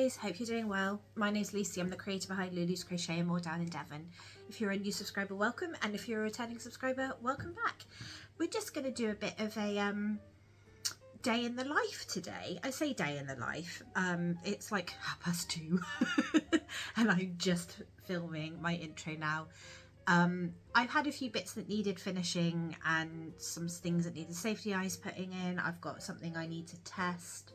guys, hope you're doing well. My name's Lucy, I'm the creator behind Lulu's Crochet and More down in Devon. If you're a new subscriber, welcome, and if you're a returning subscriber, welcome back. We're just going to do a bit of a day in the life today. I say day in the life, it's like 2:30 and I'm just filming my intro now. I've had a few bits that needed finishing and some things that needed safety eyes putting in. I've got something I need to test.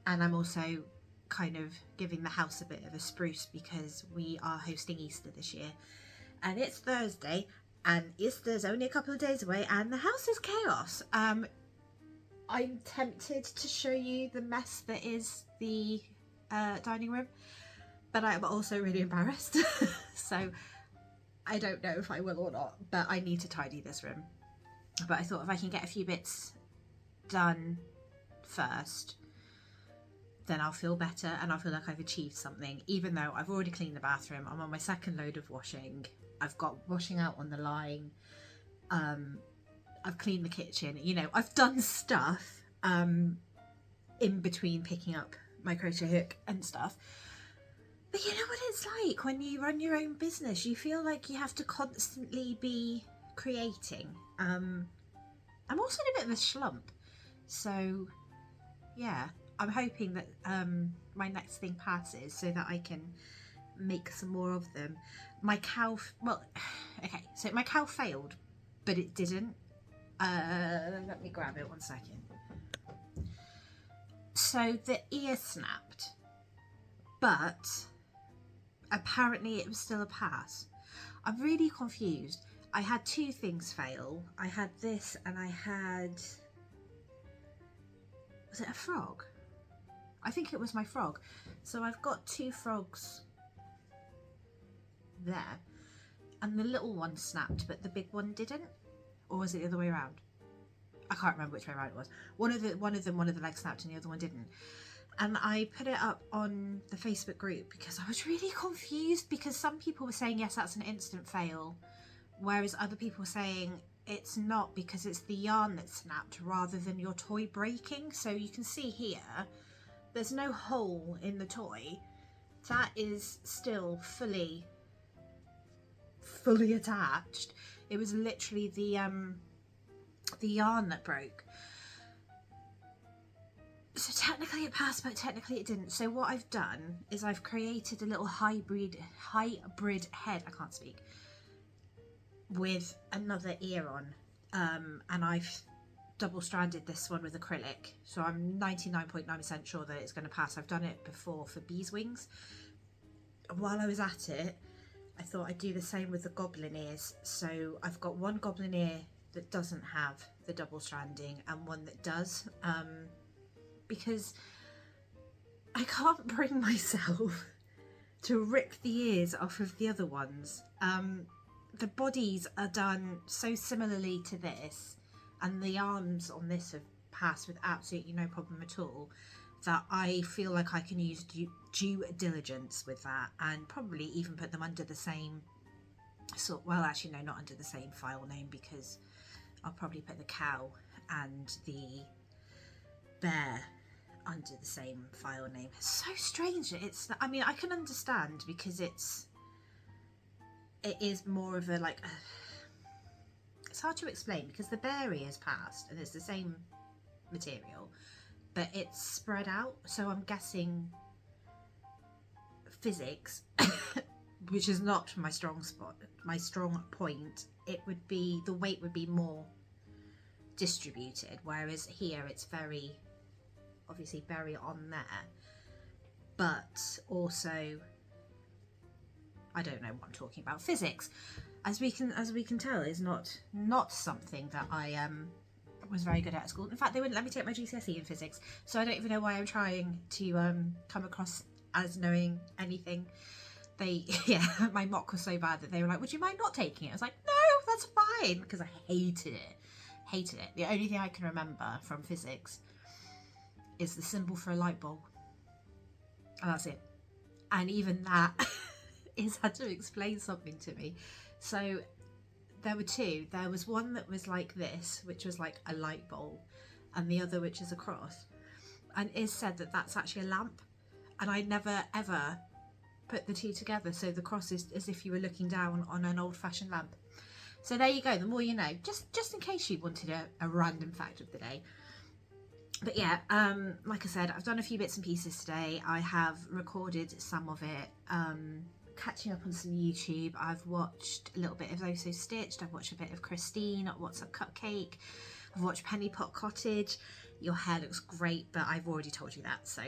And I'm also kind of giving the house a bit of a spruce because we are hosting Easter this year. And it's Thursday and Easter's only a couple of days away and the house is chaos. I'm tempted to show you the mess that is the dining room, but I'm also really embarrassed. So I don't know if I will or not, but I need to tidy this room. But I thought if I can get a few bits done first, then I'll feel better and I'll feel like I've achieved something, even though I've already cleaned the bathroom. I'm on my second load of washing. I've got washing out on the line. I've cleaned the kitchen. You know, I've done stuff in between picking up my crochet hook and stuff. But you know what it's like when you run your own business. You feel like you have to constantly be creating. I'm also in a bit of a slump. So yeah, I'm hoping that my next thing passes so that I can make some more of them. My cow, well, okay, so my cow failed, but it didn't. Let me grab it 1 second. So the ear snapped, but apparently it was still a pass. I'm really confused. I had two things fail. I had this and I had, was it a frog? I think it was my frog. So I've got two frogs there and the little one snapped but the big one didn't, or was it the other way around? I can't remember which way around it was. One of the legs snapped and the other one didn't. And I put it up on the Facebook group because I was really confused, because some people were saying yes, that's an instant fail, whereas other people were saying it's not because it's the yarn that snapped rather than your toy breaking. So you can see here there's no hole in the toy. That is still fully attached. It was literally the yarn that broke. So technically it passed, but technically it didn't. So what I've done is I've created a little hybrid head, I can't speak, with another ear on, and I've double-stranded this one with acrylic, so I'm 99.9% sure that it's going to pass. I've done it before for bees wings. While I was at it, I thought I'd do the same with the goblin ears. So I've got one goblin ear that doesn't have the double stranding and one that does, because I can't bring myself to rip the ears off of the other ones. The bodies are done so similarly to this, and the arms on this have passed with absolutely no problem at all, that I feel like I can use due diligence with that and probably even put them under the same sort, well actually no, not under the same file name, because I'll probably put the cow and the bear under the same file name. It's so strange. It's, I mean, I can understand because it is more of a like it's hard to explain because the bear ear is passed and it's the same material, but it's spread out. So I'm guessing physics, which is not my strong spot, my strong point, it would be, the weight would be more distributed, whereas here it's very, obviously very on there, but also, I don't know what I'm talking about. Physics, as we can tell, is not something that I was very good at school. In fact, they wouldn't let me take my GCSE in physics, so I don't even know why I'm trying to come across as knowing anything. Yeah, my mock was so bad that they were like, would you mind not taking it? I was like, no, that's fine, because I hated it. The only thing I can remember from physics is the symbol for a light bulb, and that's it. And even that is had to explain something to me. So there were two. There was one that was like this, which was like a light bulb, and the other which is a cross. And it is said that that's actually a lamp. and I never ever put the two together, so the cross is as if you were looking down on an old-fashioned lamp. So there you go, the more you know, just in case you wanted a random fact of the day. But yeah, like I said, I've done a few bits and pieces today. I have recorded some of it, catching up on some YouTube. I've watched a little bit of Oh So Stitched, I've watched a bit of Christine, What's Up Cupcake, I've watched Penny Pot Cottage. Your hair looks great, but I've already told you that, so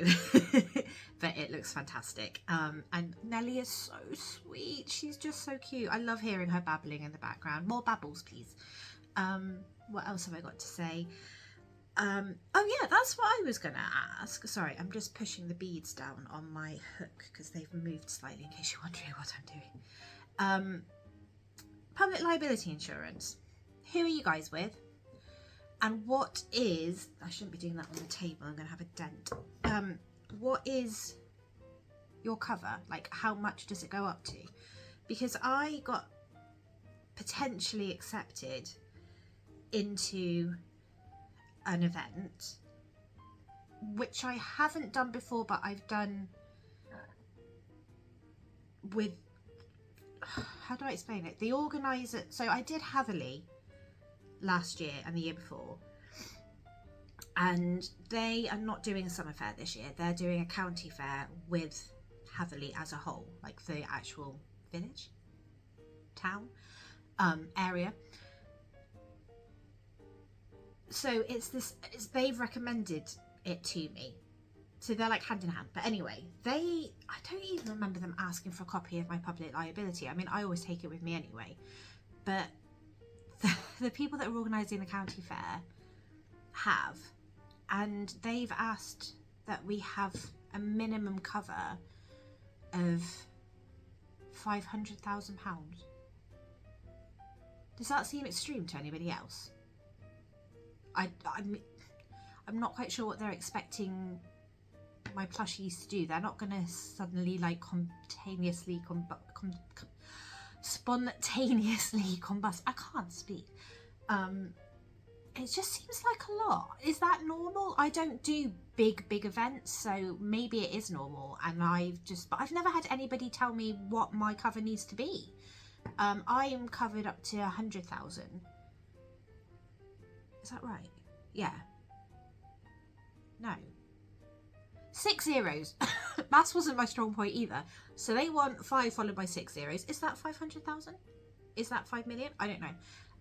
but it looks fantastic. And Nelly is so sweet, she's just so cute. I love hearing her babbling in the background. More babbles, please. What else have I got to say? Oh yeah, that's what I was gonna ask. Sorry, I'm just pushing the beads down on my hook because they've moved slightly, in case you're wondering what I'm doing. Public liability insurance. Who are you guys with? And what is, I shouldn't be doing that on the table, I'm gonna have a dent. What is your cover? Like, how much does it go up to? Because I got potentially accepted into an event, which I haven't done before, but I've done with, how do I explain it? The organizer, so I did Hatherley last year and the year before, and they are not doing a summer fair this year. They're doing a county fair with Hatherley as a whole, like the actual village, town, area. So they've recommended it to me, so they're like hand in hand. But anyway, I don't even remember them asking for a copy of my public liability. I mean, I always take it with me anyway, but the people that are organising the county fair have, and they've asked that we have a minimum cover of £500,000. Does that seem extreme to anybody else? I'm not quite sure what they're expecting my plushies to do. They're not going to suddenly like spontaneously combust. I can't speak. It just seems like a lot. Is that normal? I don't do big events, so maybe it is normal, and but I've never had anybody tell me what my cover needs to be. I am covered up to 100,000. Is that right? Yeah. No. 6 zeros. Maths wasn't my strong point either. So they want 5 followed by 6 zeros. Is that 500,000? Is that 5 million? I don't know.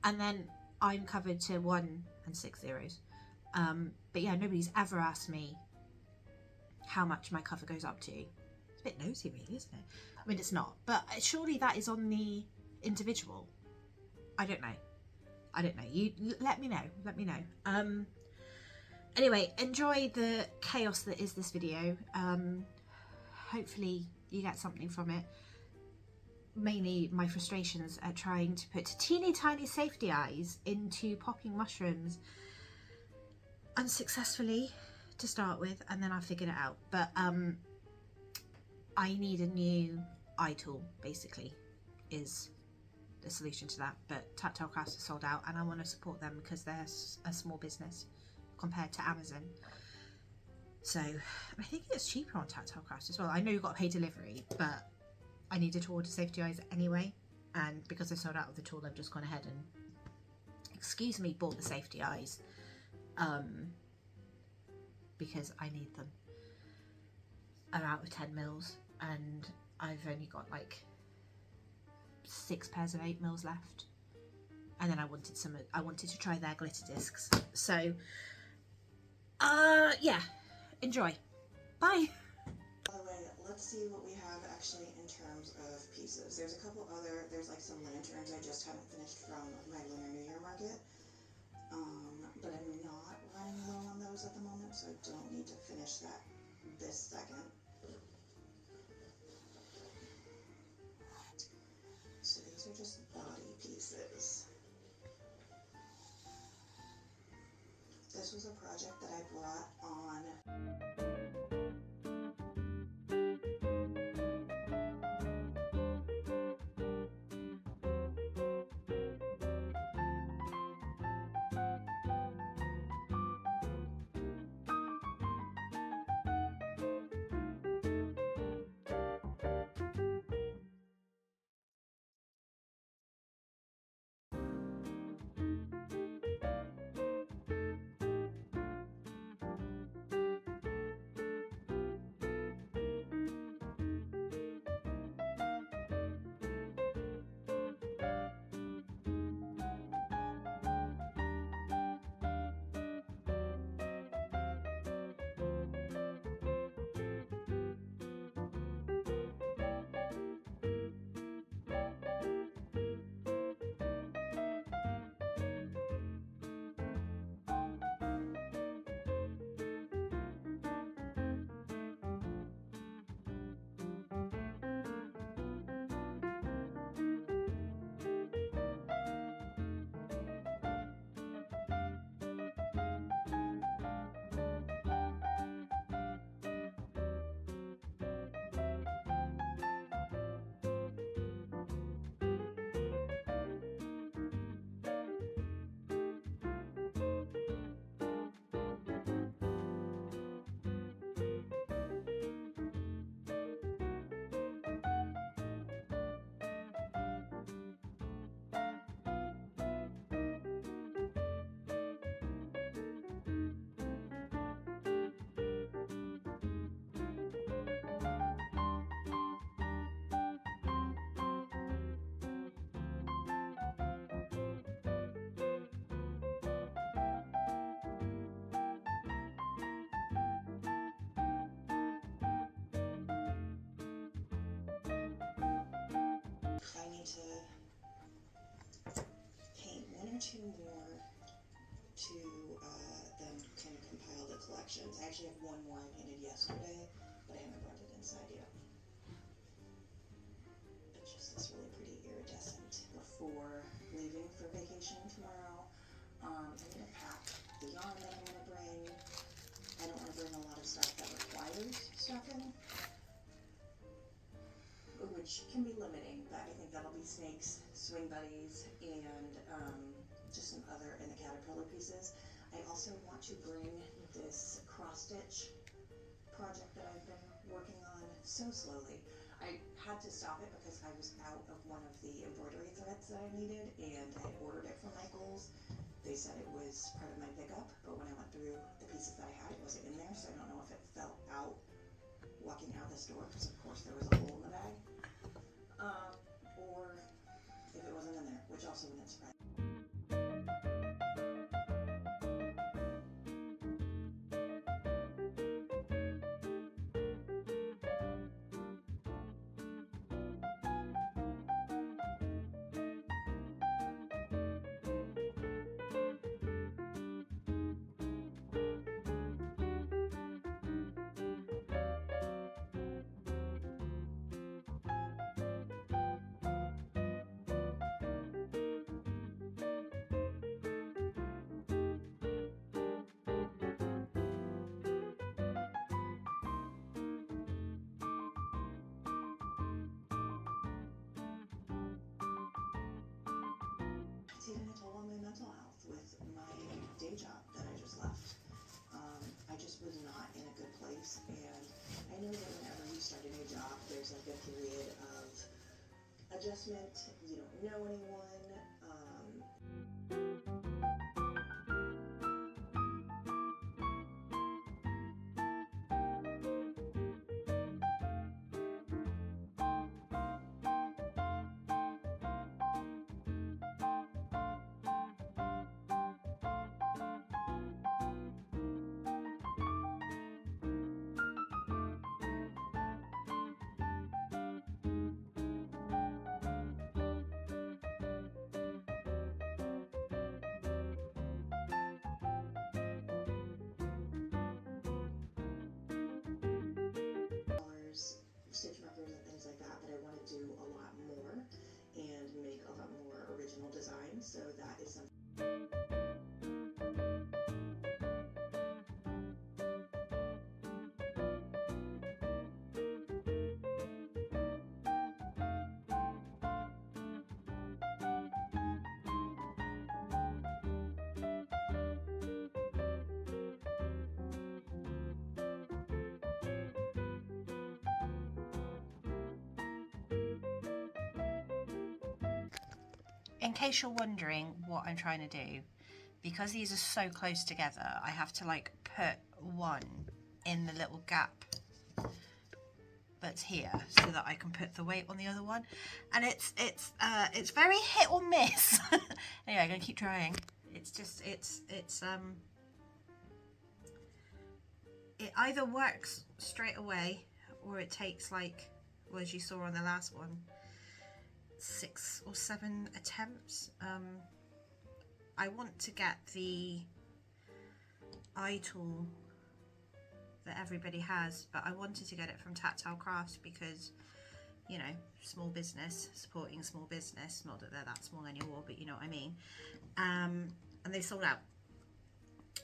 And then I'm covered to 1 and 6 zeros. But yeah, nobody's ever asked me how much my cover goes up to. It's a bit nosy really, isn't it? I mean, it's not. But surely that is on the individual. I don't know. You let me know. Anyway, enjoy the chaos that is this video. Hopefully you get something from it. Mainly my frustrations at trying to put teeny tiny safety eyes into popping mushrooms unsuccessfully to start with, and then I figured it out. But I need a new eye tool, basically, is the solution to that. But Tactile Crafts are sold out, and I want to support them because they're a small business compared to Amazon. So I think it's cheaper on Tactile Crafts as well. I know you've got to pay delivery, but I needed to order safety eyes anyway, and because I sold out of the tool, I've just gone ahead and, excuse me, bought the safety eyes because I need them. I'm out of 10 mils and I've only got like 6 pairs of 8 mils left, and then I wanted to try their glitter discs. So yeah, enjoy. Bye. By the way, let's see what we have actually in terms of pieces. There's like some lanterns I just haven't finished from my Lunar New Year market, but I'm not running low on those at the moment, so I don't need to finish that this second. So these are just body pieces. This was a project that I brought on sections. I actually have one more I painted yesterday, but I haven't brought it inside yet. It's just this really pretty iridescent. Before leaving for vacation tomorrow, I'm going to pack the yarn that I'm going to bring. I don't want to bring a lot of stuff that requires stuffing, which can be limiting, but I think that'll be snakes, swing buddies, and just some other in the caterpillar pieces. I also want to bring this cross stitch project that I've been working on so slowly. I had to stop it because I was out of one of the embroidery threads that I needed, and I had ordered it from Michaels. They said it was part of my pickup, but when I went through the pieces that I had, it wasn't in there, so I don't know if it fell out walking out the store, because of course there was a hole in the bag, or if it wasn't in there, which also wouldn't surprise me. Taking a toll on my mental health with my day job that I just left. I just was not in a good place, and I know that whenever you start a new job, there's like a period of adjustment. You don't know anyone. Stitch markers and things like that, but I want to do a lot more and make a lot more original designs, so that is something. In case you're wondering what I'm trying to do, because these are so close together, I have to like put one in the little gap that's here so that I can put the weight on the other one, and it's very hit or miss. Anyway, I'm gonna keep trying. It's just it either works straight away or it takes, like, well, as you saw on the last one, 6 or 7 attempts. I want to get the eye tool that everybody has, but I wanted to get it from Tactile Crafts because, you know, small business, supporting small business, not that they're that small anymore, but you know what I mean. And they sold out,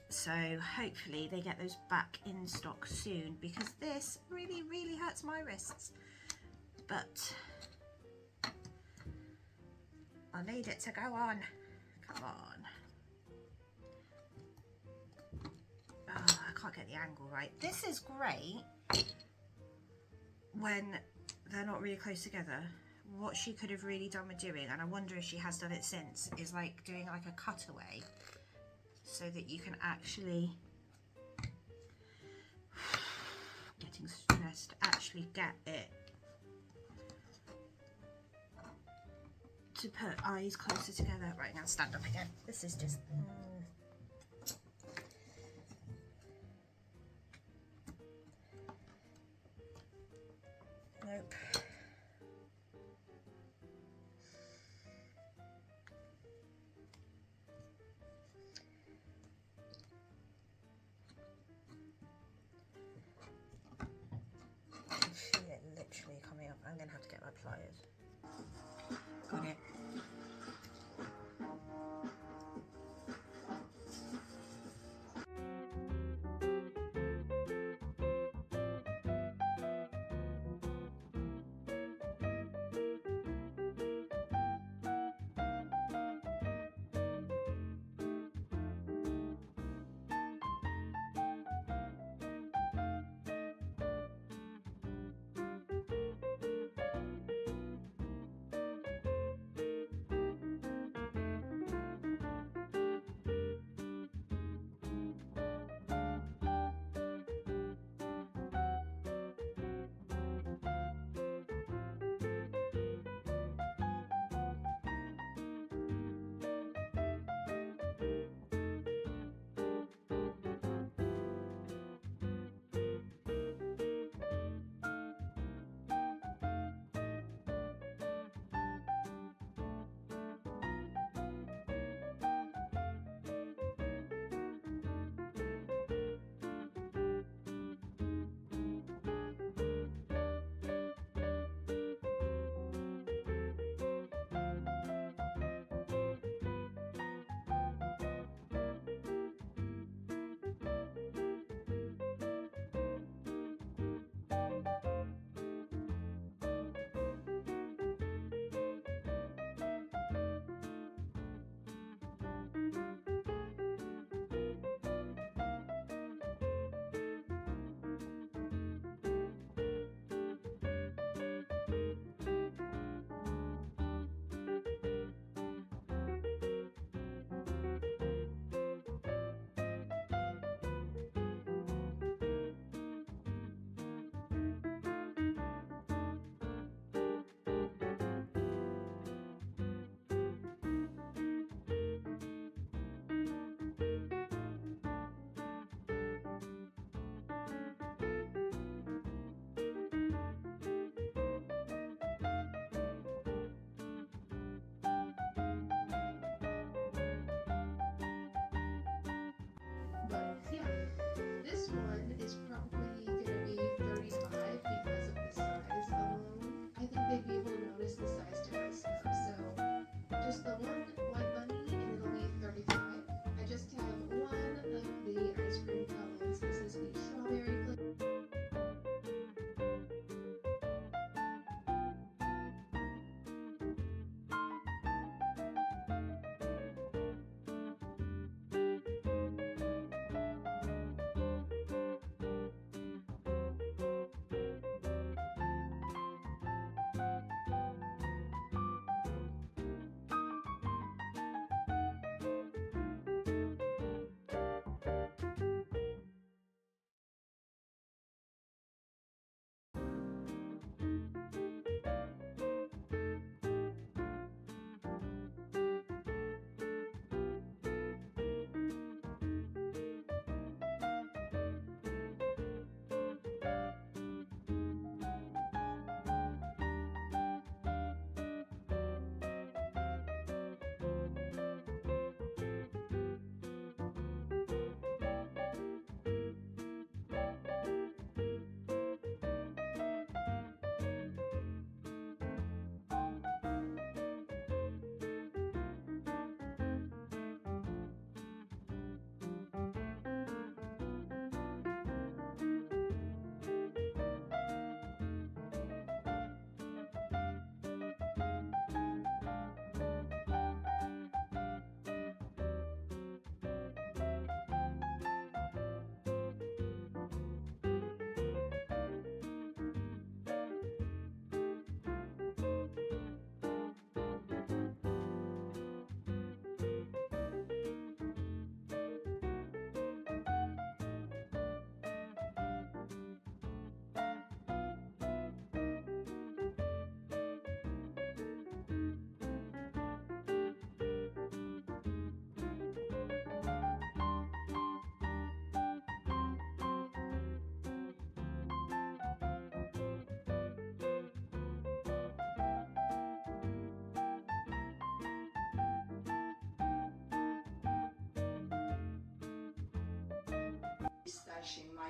so hopefully they get those back in stock soon, because this really hurts my wrists, but I need it to go on. Come on. Oh, I can't get the angle right. This is great when they're not really close together. What she could have really done with doing, and I wonder if she has done it since, is like doing like a cutaway so that you can actually, getting stressed, actually get it to put eyes closer together. Right, now stand up again. This is just nope. pliers. Got it.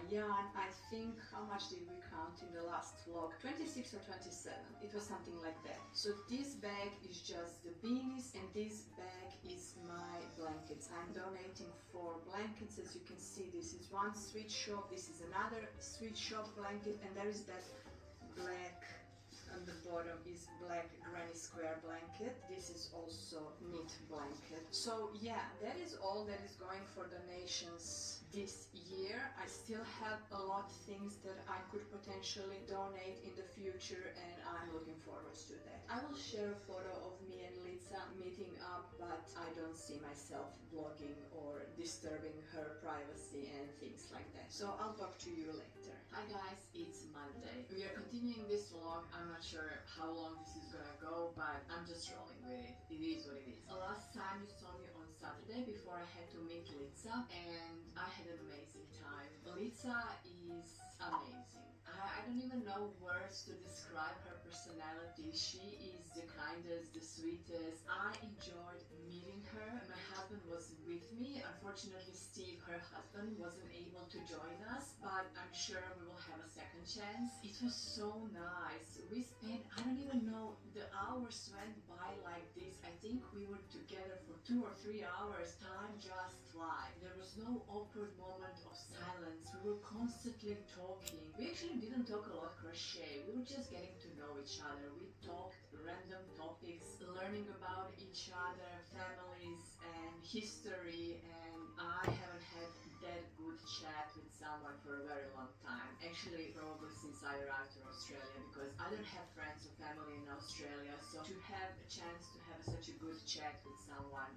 Yeah, and I think, how much did we count in the last vlog? 26 or 27, it was something like that. So this bag is just the beanies and this bag is my blankets. I'm donating 4 blankets. As you can see, this is one sweet shop, this is another sweet shop blanket, and there is that black on the bottom is black granny square blanket. This is also knit blanket. So yeah, that is all that is going for donations this year. I still have a lot of things that I could potentially donate in the future, and I'm looking forward to that. I will share a photo of me and Lisa meeting up, but I don't see myself vlogging or disturbing her privacy and things like that. So I'll talk to you later. Hi guys, it's Monday. We are continuing this vlog. I'm not sure how long this is gonna go, but I'm just rolling with it. It is what it is. Last time you saw me on Saturday before I had to meet Lisa, and I had an amazing time. Lisa is amazing. I don't even know words to describe her personality. She is the kindest, the sweetest. I enjoyed meeting her. My husband was with me. Unfortunately, Steve, her husband, wasn't able to join us, but I'm sure we will have a second chance. It was so nice. We spent, I don't even know, the hours went by like this. I think we were together for 2 or 3 hours. Time just flies. There was no awkward moment of silence. We were constantly talking. We actually didn't talk a lot crochet. We were just getting to know each other. We talked random topics, learning about each other, families and history, and I haven't had that good chat with someone for a very long time. Actually, probably since I arrived to Australia, because I don't have friends or family in Australia, so to have a chance to have such a good chat with someone,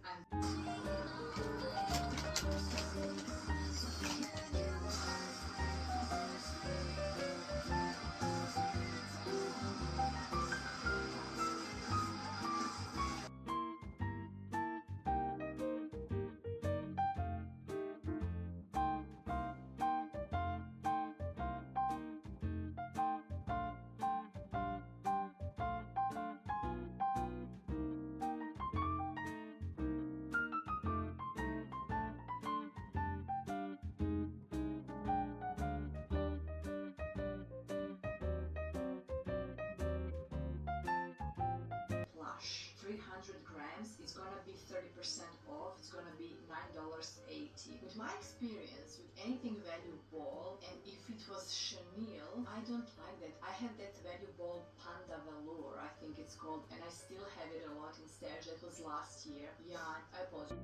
plush. 300 grams is gonna be 30% off. It's gonna be $9.80. With my experience with anything value ball, and if it was chenille, I don't like that. I have that value ball Panda Velour, I think it's called, and I still have it a lot in stash. That was last year. Yeah, I apologize.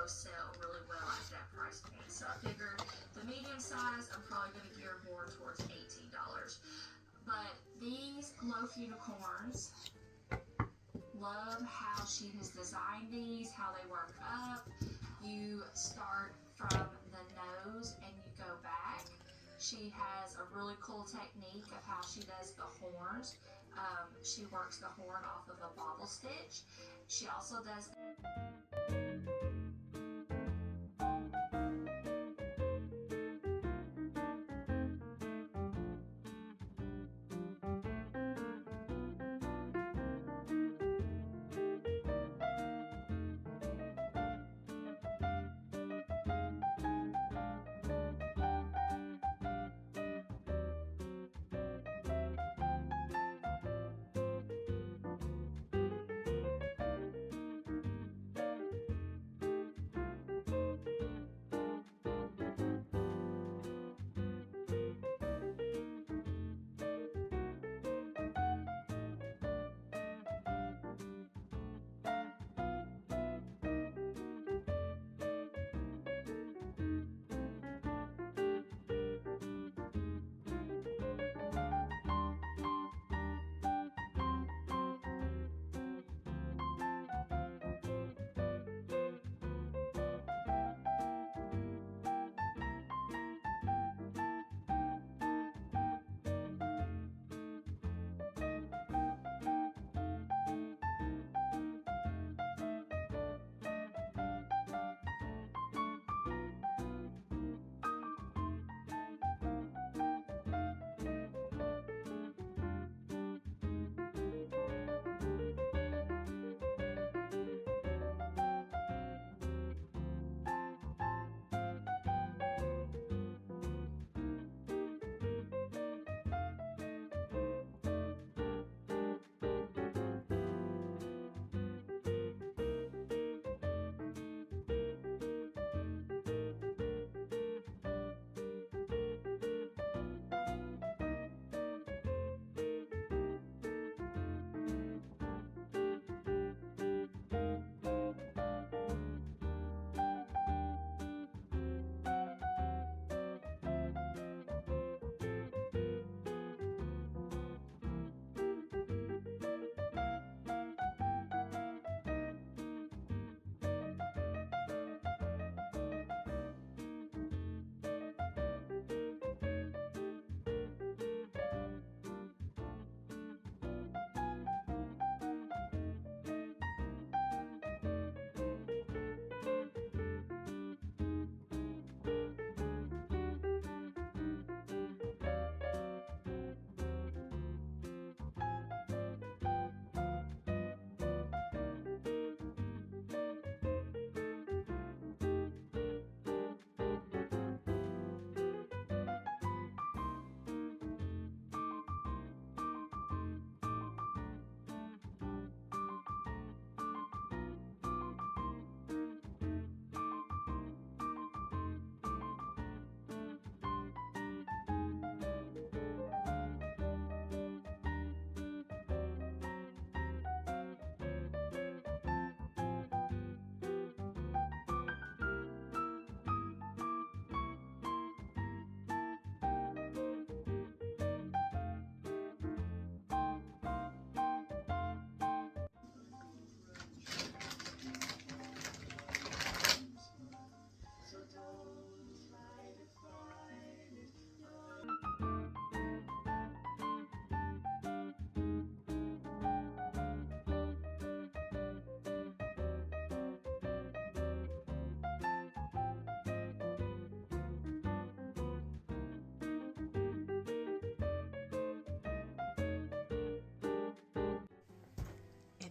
sell really well at that price point. So I figured the medium size, I'm probably going to gear more towards $18. But these loaf unicorns, love how she has designed these, how they work up. You start from the nose and you go back. She has a really cool technique of how she does the horns. She works the horn off of a bobble stitch. She also does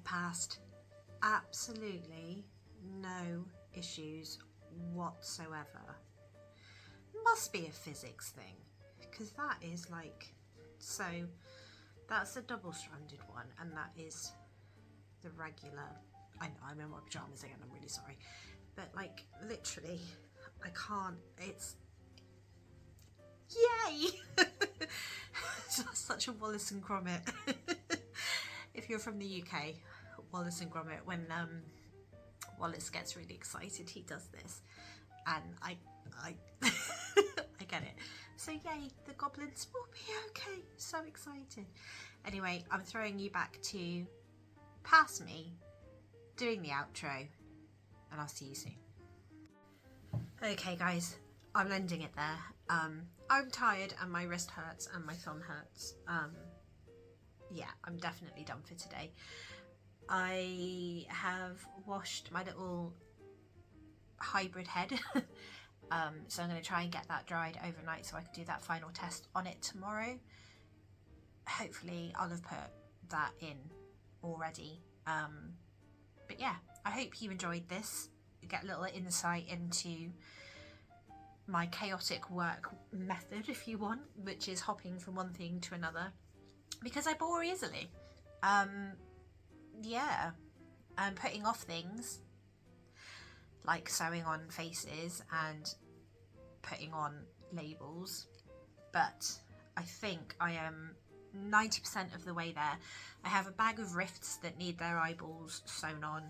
passed. Absolutely no issues whatsoever. Must be a physics thing, because that is like, so that's a double-stranded one, and that is the regular. I know I'm in my pajamas again, I'm really sorry, but like literally I can't, it's yay. It's such a Wallace and Gromit. If you're from the UK, Wallace and Gromit, when Wallace gets really excited, he does this, and I I get it. So yay, the goblins will be okay. So excited. Anyway, I'm throwing you back to past me doing the outro, and I'll see you soon. Okay guys, I'm ending it there. I'm tired and my wrist hurts and my thumb hurts. Yeah, I'm definitely done for today. I have washed my little hybrid head. So I'm going to try and get that dried overnight so I can do that final test on it tomorrow. Hopefully I'll have put that in already. But yeah, I hope you enjoyed this. You get a little insight into my chaotic work method, if you want, which is hopping from one thing to another because I bore easily. Yeah, and putting off things like sewing on faces and putting on labels, but I think I am 90% of the way there. I have a bag of rifts that need their eyeballs sewn on,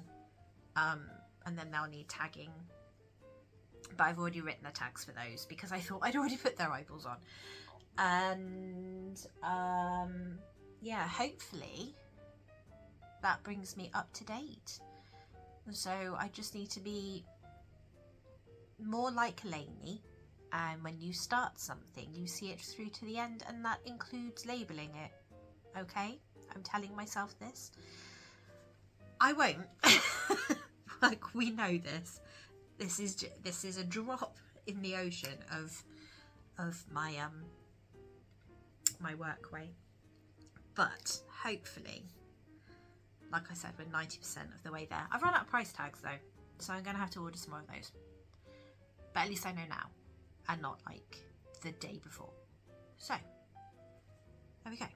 and then they'll need tagging, but I've already written the tags for those because I thought I'd already put their eyeballs on. And yeah, hopefully that brings me up to date. So I just need to be more like Lainey, and when you start something you see it through to the end, and that includes labelling it. Okay, I'm telling myself this. I won't. Like, we know this. This is a drop in the ocean of my my work way. But hopefully, like I said, we're 90% of the way there. I've run out of price tags though, so I'm going to have to order some more of those. But at least I know now, and not like the day before. So, there we go.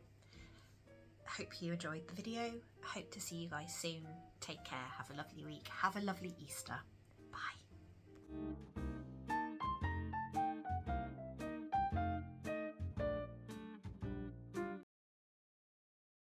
Hope you enjoyed the video. Hope to see you guys soon. Take care. Have a lovely week. Have a lovely Easter. Bye.